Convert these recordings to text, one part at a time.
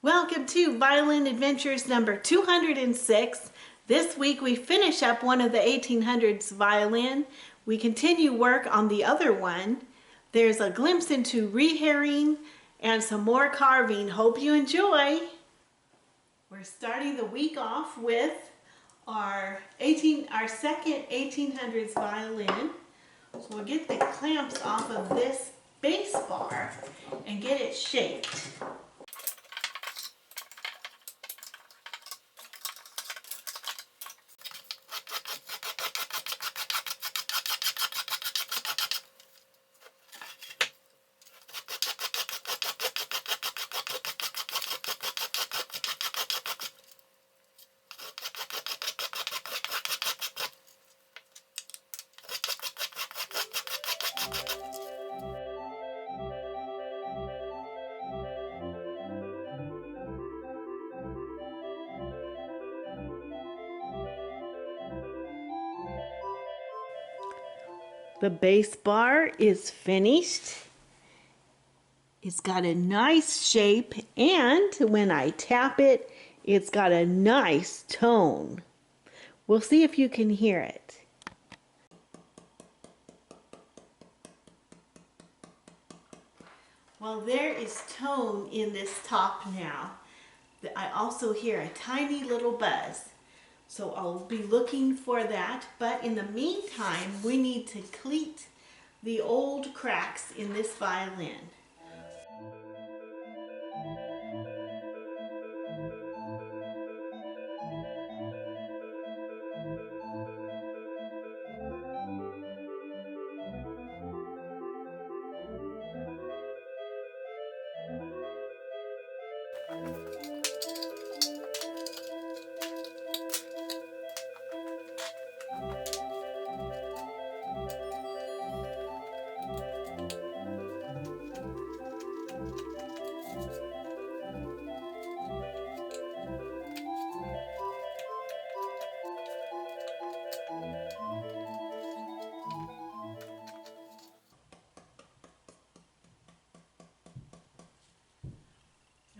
Welcome to Violin Adventures number 206. This week we finish up one of the 1800s violin. We continue work on the other one. There's a glimpse into rehairing and some more carving. Hope you enjoy. We're starting the week off with our second 1800s violin. So we'll get the clamps off of this bass bar and get it shaped. The bass bar is finished. It's got a nice shape, and when I tap it, it's got a nice tone. We'll see if you can hear it. Well, there is tone in this top now. I also hear a tiny little buzz. So I'll be looking for that, but in the meantime, we need to cleat the old cracks in this violin.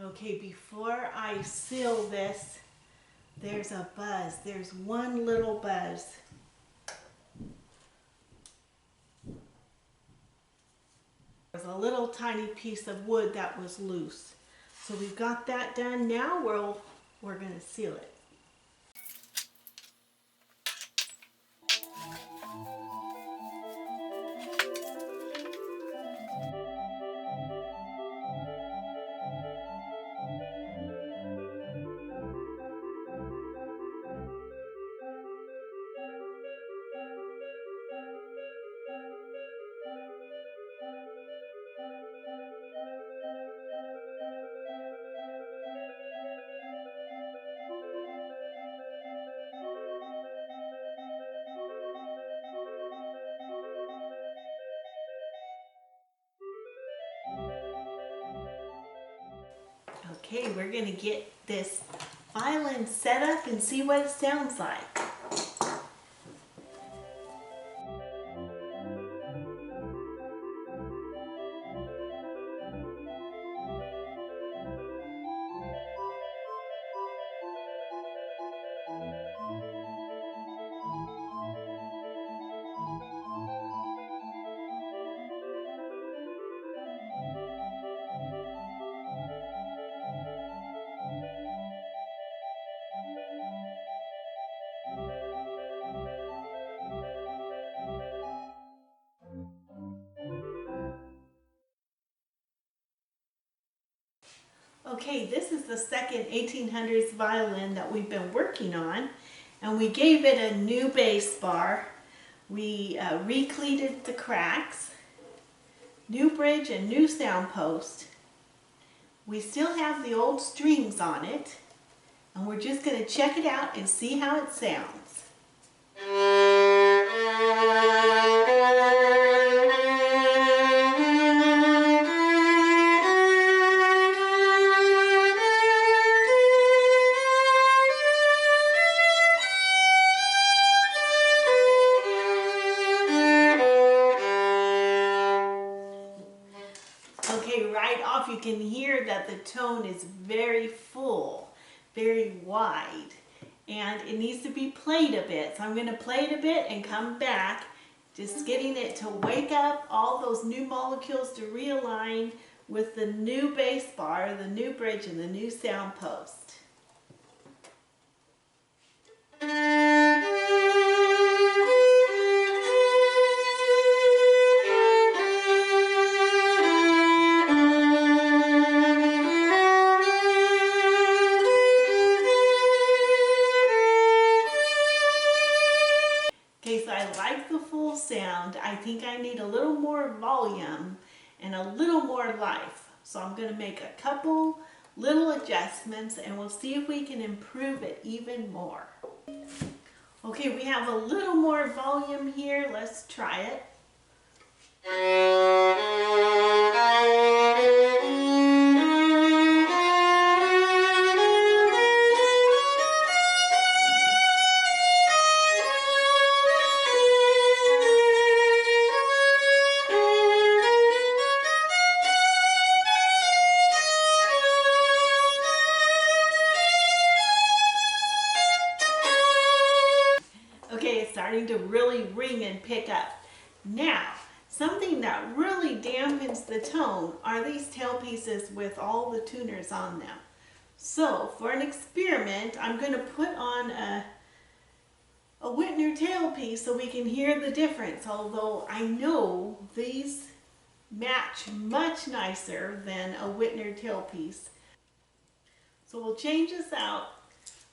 Okay, before I seal this, there's a buzz. There's one little buzz. There's a little tiny piece of wood that was loose. So we've got that done. Now we're going to seal it. Okay, we're going to get this violin set up and see what it sounds like. Okay, this is the second 1800s violin that we've been working on, and we gave it a new bass bar. We recleated the cracks, new bridge and new sound post. We still have the old strings on it, and we're just going to check it out and see how it sounds. Okay, right off you can hear that the tone is very full, very wide, and it needs to be played a bit. So I'm going to play it a bit and come back, just getting it to wake up all those new molecules to realign with the new bass bar, the new bridge, and the new sound post. Okay, so I like the full sound. I think I need a little more volume and a little more life. So I'm going to make a couple little adjustments and we'll see if we can improve it even more. Okay, we have a little more volume here. Let's try it. Okay, it's starting to really ring and pick up. Now, something that really dampens the tone are these tailpieces with all the tuners on them. So, for an experiment, I'm going to put on a Whitner tailpiece so we can hear the difference, although I know these match much nicer than a Whitner tailpiece. So we'll change this out.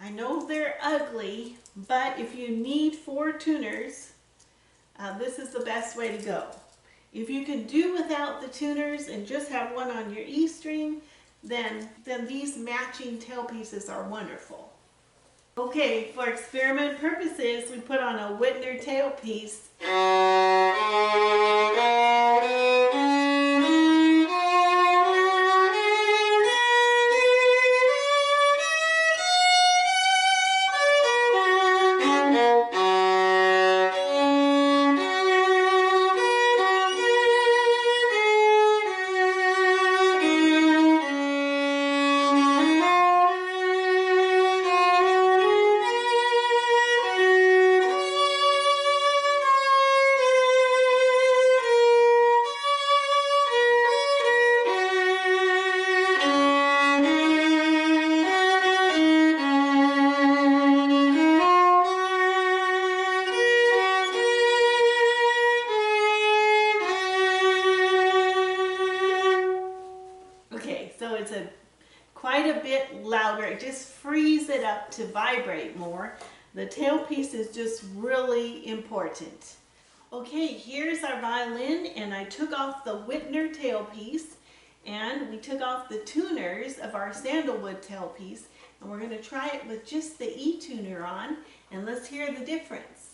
I know they're ugly, but if you need 4 tuners, this is the best way to go. If you can do without the tuners and just have one on your E string, then these matching tailpieces are wonderful. Okay, for experiment purposes, we put on a Whitner tailpiece. So it's quite a bit louder. It just frees it up to vibrate more. The tailpiece is just really important. Okay, here's our violin, and I took off the Whitner tailpiece, and we took off the tuners of our sandalwood tailpiece, and we're going to try it with just the E tuner on, and let's hear the difference.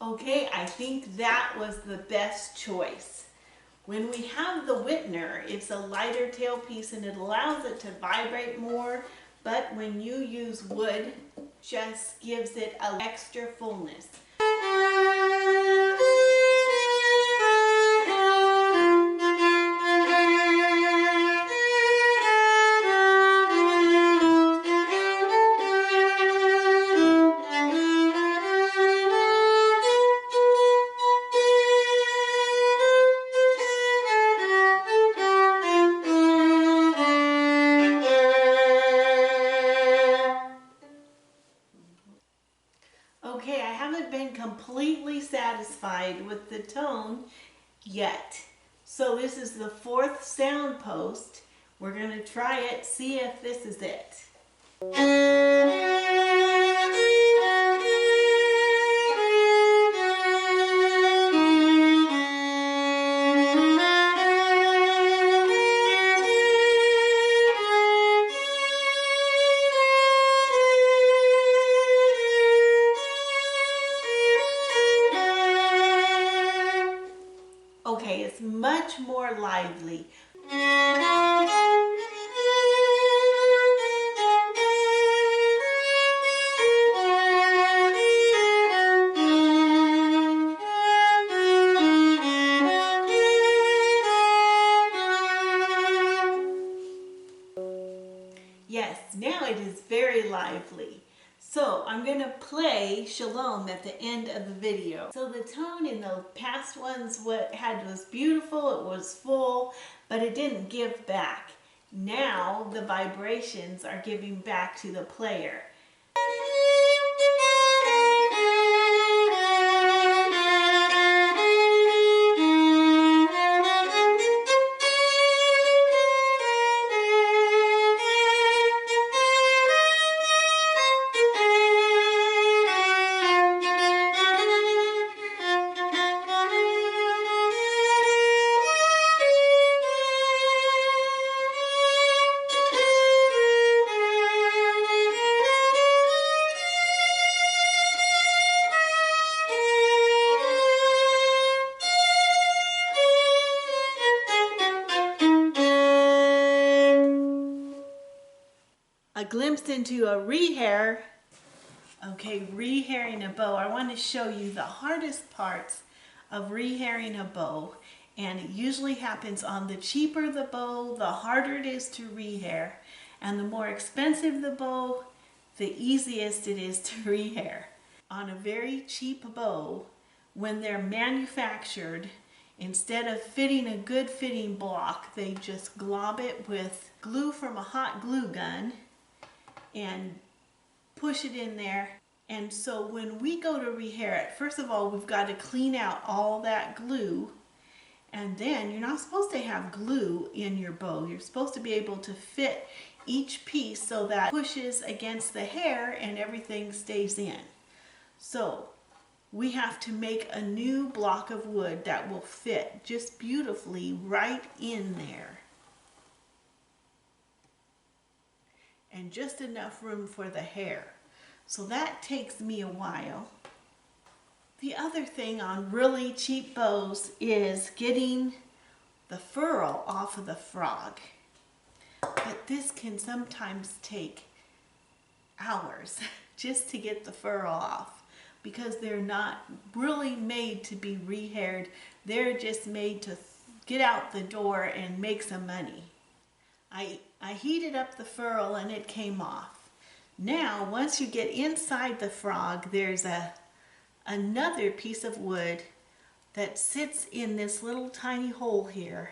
Okay, I think that was the best choice. When we have the Whitner, it's a lighter tailpiece and it allows it to vibrate more, but when you use wood, just gives it an extra fullness. Okay, I haven't been completely satisfied with the tone yet. So this is the 4th sound post. We're going to try it, see if this is it. much more lively. Yes, now it is very lively. So I'm going to play Shalom at the end of the video. So the tone in the past ones was beautiful, it was full, but it didn't give back. Now the vibrations are giving back to the player. A glimpse into a rehair. Okay, rehairing a bow. I want to show you the hardest parts of rehairing a bow, and it usually happens on the cheaper the bow, the harder it is to rehair, and the more expensive the bow, the easiest it is to rehair. On a very cheap bow, when they're manufactured, instead of fitting a good fitting block, they just glob it with glue from a hot glue gun and push it in there. And so when we go to rehair it, first of all, we've got to clean out all that glue. And then you're not supposed to have glue in your bow. You're supposed to be able to fit each piece so that it pushes against the hair and everything stays in. So we have to make a new block of wood that will fit just beautifully right in there. And just enough room for the hair. So that takes me a while. The other thing on really cheap bows is getting the ferrule off of the frog. But this can sometimes take hours just to get the ferrule off, because they're not really made to be rehaired. They're just made to get out the door and make some money. I heated up the ferrule and it came off. Now, once you get inside the frog, there's another piece of wood that sits in this little tiny hole here.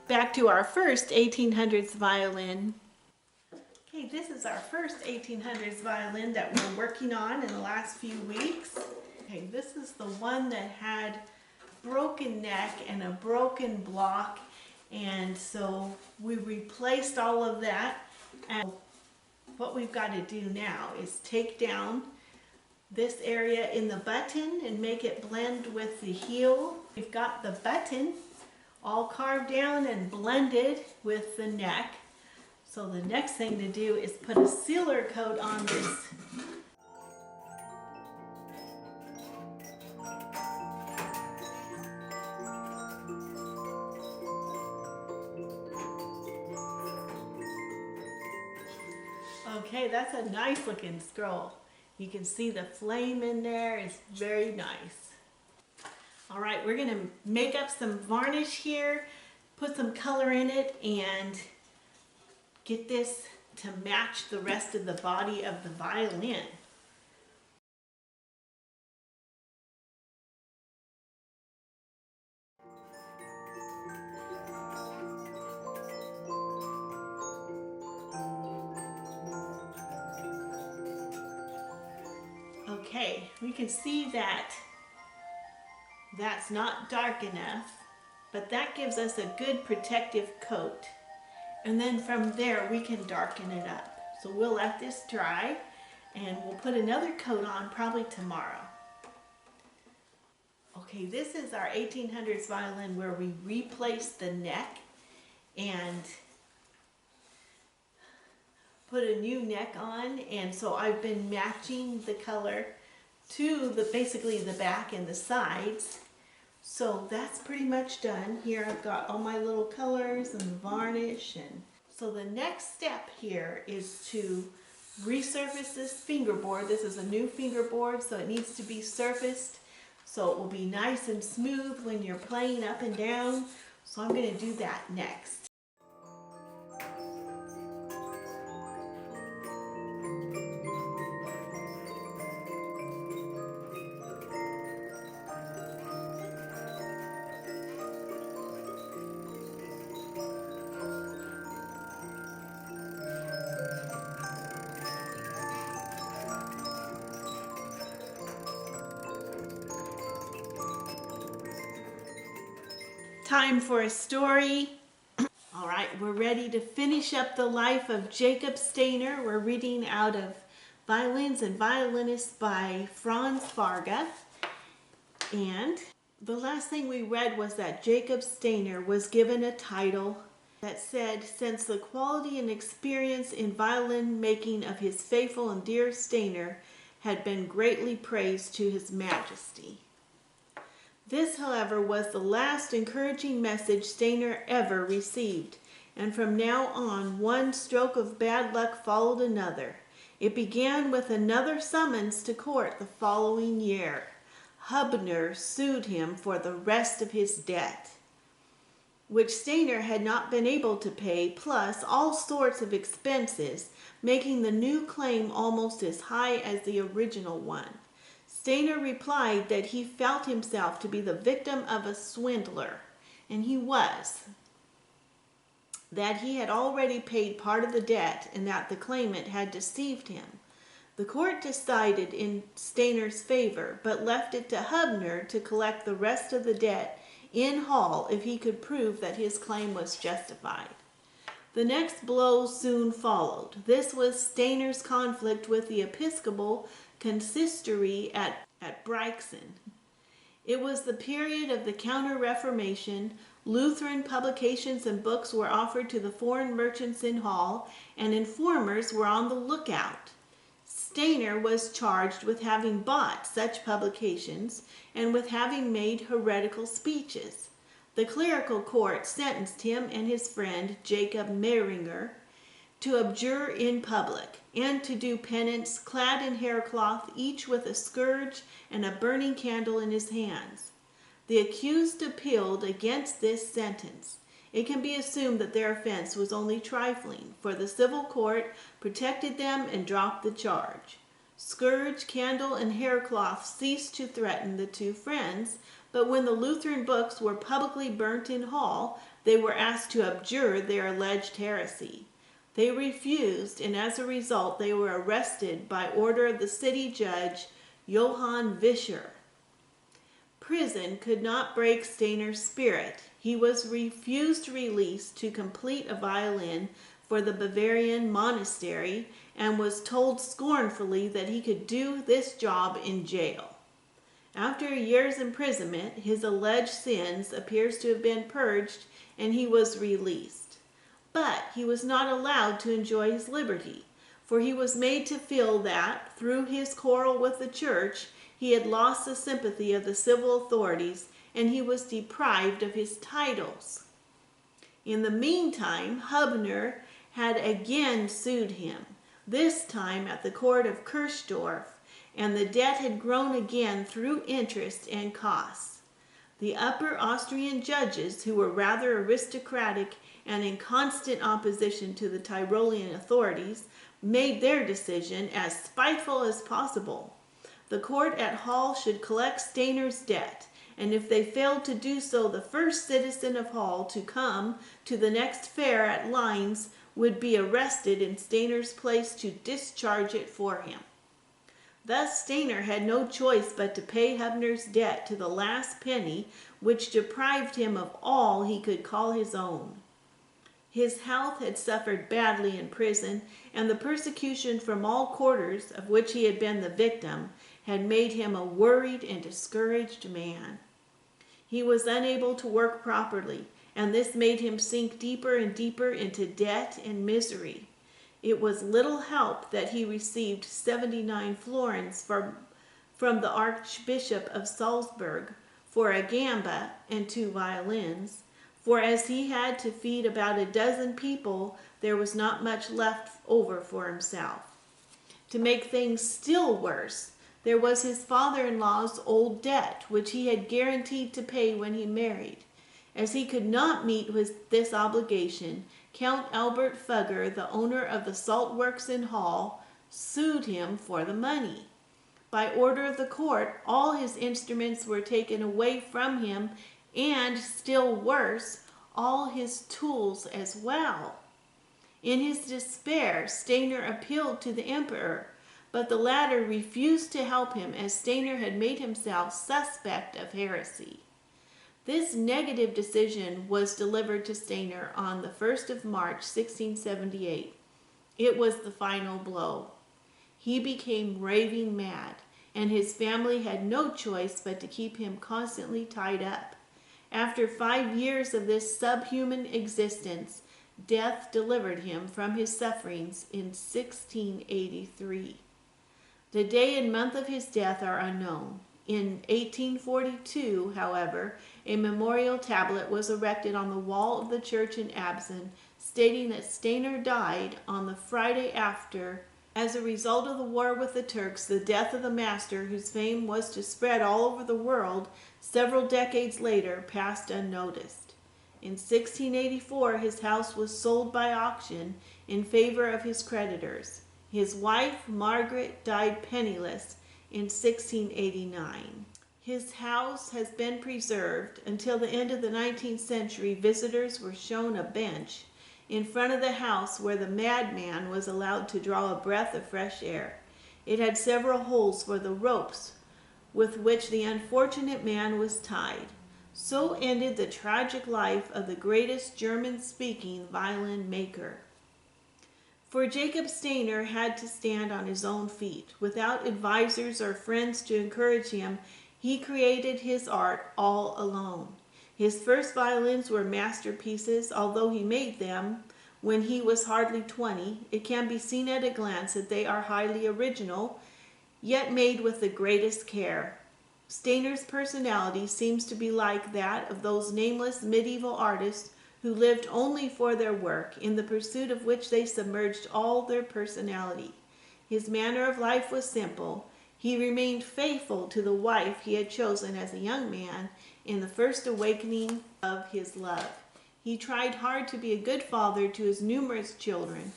Back to our first 1800s violin. Okay, this is our first 1800s violin that we're working on in the last few weeks. Okay, this is the one that had broken neck and a broken block, and so we replaced all of that. And what we've got to do now is take down this area in the button and make it blend with the heel. We've got the button all carved down and blended with the neck. So the next thing to do is put a sealer coat on this. Okay, that's a nice looking scroll. You can see the flame in there. It's very nice. All right, we're gonna make up some varnish here, put some color in it, and get this to match the rest of the body of the violin. Okay, we can see that that's not dark enough, but that gives us a good protective coat. And then from there we can darken it up. So we'll let this dry and we'll put another coat on probably tomorrow. Okay, this is our 1800s violin where we replace the neck and put a new neck on, and so I've been matching the color to basically the back and the sides. So that's pretty much done. Here I've got all my little colors and the varnish, and so the next step here is to resurface this fingerboard. This is a new fingerboard, so it needs to be surfaced so it will be nice and smooth when you're playing up and down. So I'm going to do that next. Time for a story. All right, we're ready to finish up the life of Jacob Stainer. We're reading out of Violins and Violinists by Franz Varga. And the last thing we read was that Jacob Stainer was given a title that said, since the quality and experience in violin making of his faithful and dear Stainer had been greatly praised to His Majesty. This, however, was the last encouraging message Stainer ever received, and from now on one stroke of bad luck followed another. It began with another summons to court the following year. Hubner sued him for the rest of his debt, which Stainer had not been able to pay, plus all sorts of expenses, making the new claim almost as high as the original one. Stainer replied that he felt himself to be the victim of a swindler, and he was. That he had already paid part of the debt and that the claimant had deceived him. The court decided in Stainer's favor, but left it to Hubner to collect the rest of the debt in Hall if he could prove that his claim was justified. The next blow soon followed. This was Stainer's conflict with the Episcopal consistory at Brixen. It was the period of the Counter-Reformation. Lutheran publications and books were offered to the foreign merchants in Hall, and informers were on the lookout. Stainer was charged with having bought such publications and with having made heretical speeches. The clerical court sentenced him and his friend Jacob Mehringer to abjure in public, and to do penance, clad in haircloth, each with a scourge and a burning candle in his hands. The accused appealed against this sentence. It can be assumed that their offense was only trifling, for the civil court protected them and dropped the charge. Scourge, candle, and haircloth ceased to threaten the two friends, but when the Lutheran books were publicly burnt in Hall, they were asked to abjure their alleged heresy. They refused, and as a result they were arrested by order of the city judge Johann Vischer. Prison could not break Stainer's spirit. He was refused release to complete a violin for the Bavarian monastery and was told scornfully that he could do this job in jail. After a year's imprisonment, his alleged sins appears to have been purged and he was released. But he was not allowed to enjoy his liberty, for he was made to feel that, through his quarrel with the church, he had lost the sympathy of the civil authorities, and he was deprived of his titles. In the meantime, Hubner had again sued him, this time at the court of Kirchdorf, and the debt had grown again through interest and costs. The upper Austrian judges, who were rather aristocratic and in constant opposition to the Tyrolean authorities, made their decision as spiteful as possible. The court at Hall should collect Stainer's debt, and if they failed to do so, the first citizen of Hall to come to the next fair at Lines would be arrested in Stainer's place to discharge it for him. Thus Stainer had no choice but to pay Hubner's debt to the last penny, which deprived him of all he could call his own. His health had suffered badly in prison, and the persecution from all quarters, of which he had been the victim, had made him a worried and discouraged man. He was unable to work properly, and this made him sink deeper and deeper into debt and misery. It was little help that he received 79 florins from the Archbishop of Salzburg for a gamba and 2 violins, for as he had to feed about a dozen people, there was not much left over for himself. To make things still worse, there was his father-in-law's old debt, which he had guaranteed to pay when he married. As he could not meet with this obligation, Count Albert Fugger, the owner of the salt works in Hall, sued him for the money. By order of the court, all his instruments were taken away from him, and, still worse, all his tools as well. In his despair, Stainer appealed to the emperor, but the latter refused to help him, as Stainer had made himself suspect of heresy. This negative decision was delivered to Stainer on the 1st of March, 1678. It was the final blow. He became raving mad, and his family had no choice but to keep him constantly tied up. After 5 years of this subhuman existence, death delivered him from his sufferings in 1683. The day and month of his death are unknown. In 1842, however, a memorial tablet was erected on the wall of the church in Absen, stating that Stainer died on the Friday after, as a result of the war with the Turks, the death of the master, whose fame was to spread all over the world, several decades later passed unnoticed. In 1684, his house was sold by auction in favor of his creditors. His wife, Margaret, died penniless in 1689. His house has been preserved. Until the end of the 19th century, visitors were shown a bench in front of the house where the madman was allowed to draw a breath of fresh air. It had several holes for the ropes with which the unfortunate man was tied. So ended the tragic life of the greatest German-speaking violin maker. For Jacob Stainer had to stand on his own feet. Without advisors or friends to encourage him, he created his art all alone. His first violins were masterpieces, although he made them when he was hardly 20. It can be seen at a glance that they are highly original, yet made with the greatest care. Stainer's personality seems to be like that of those nameless medieval artists who lived only for their work, in the pursuit of which they submerged all their personality. His manner of life was simple. He remained faithful to the wife he had chosen as a young man in the first awakening of his love. He tried hard to be a good father to his numerous children.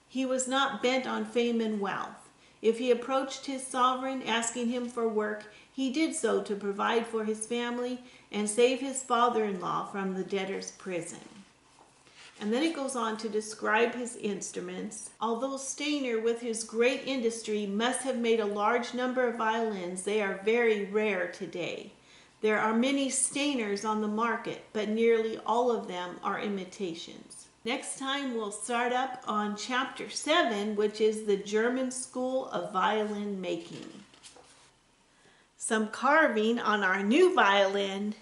He was not bent on fame and wealth. If he approached his sovereign asking him for work, he did so to provide for his family and save his father-in-law from the debtor's prison. And then it goes on to describe his instruments. Although Stainer, with his great industry, must have made a large number of violins, they are very rare today. There are many Stainers on the market, but nearly all of them are imitations. Next time we'll start up on Chapter 7, which is the German School of Violin Making. Some carving on our new violin.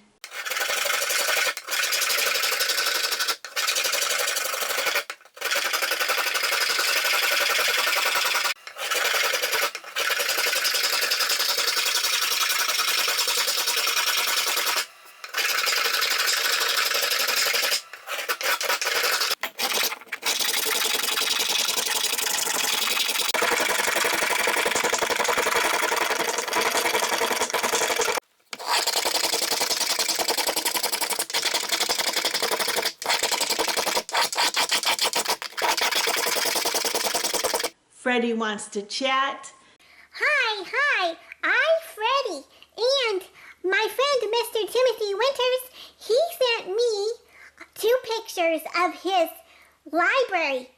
Freddie wants to chat. Hi, I'm Freddie, and my friend Mr. Timothy Winters, he sent me 2 pictures of his library.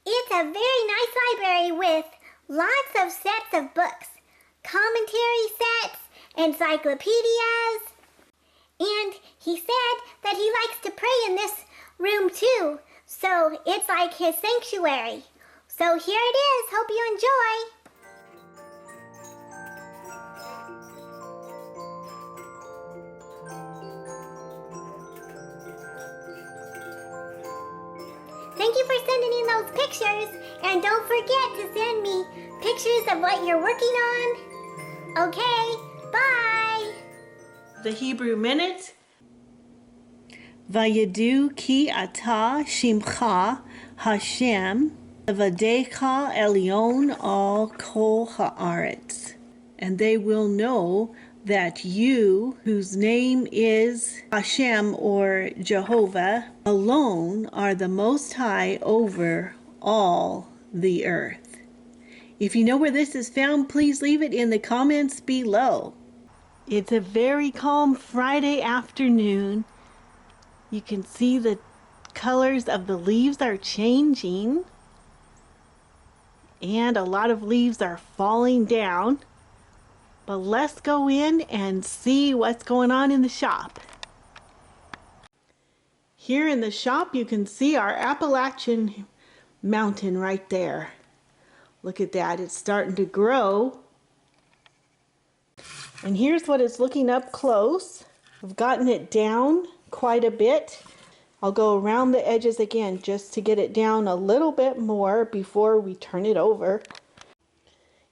It's a very nice library with lots of sets of books. commentary sets, encyclopedias. And he said that he likes to pray in this room too. So it's like his sanctuary. So here it is. Hope you enjoy. Thank you for sending in those pictures. And don't forget to send me pictures of what you're working on. Okay, bye. The Hebrew Minute. Vayedu ki ata shimcha Hashem levadecha elyon al kol haaretz. And they will know that you, whose name is Hashem or Jehovah, alone are the Most High over all the earth. If you know where this is found, please leave it in the comments below. It's a very calm Friday afternoon. You can see the colors of the leaves are changing, and a lot of leaves are falling down. But let's go in and see what's going on in the shop. Here in the shop you can see our Appalachian mountain right there. Look at that, it's starting to grow. And here's what it's looking up close. I've gotten it down quite a bit. I'll go around the edges again just to get it down a little bit more before we turn it over.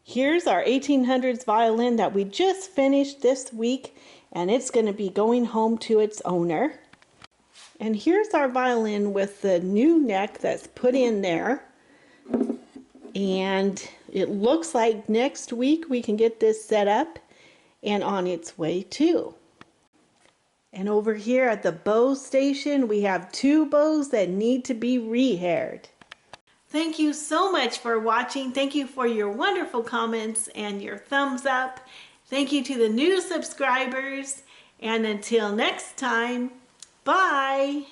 Here's our 1800s violin that we just finished this week, and it's going to be going home to its owner. And here's our violin with the new neck that's put in there. And it looks like next week we can get this set up and on its way too. And over here at the bow station, we have 2 bows that need to be rehaired. Thank you so much for watching. Thank you for your wonderful comments and your thumbs up. Thank you to the new subscribers. And until next time, bye.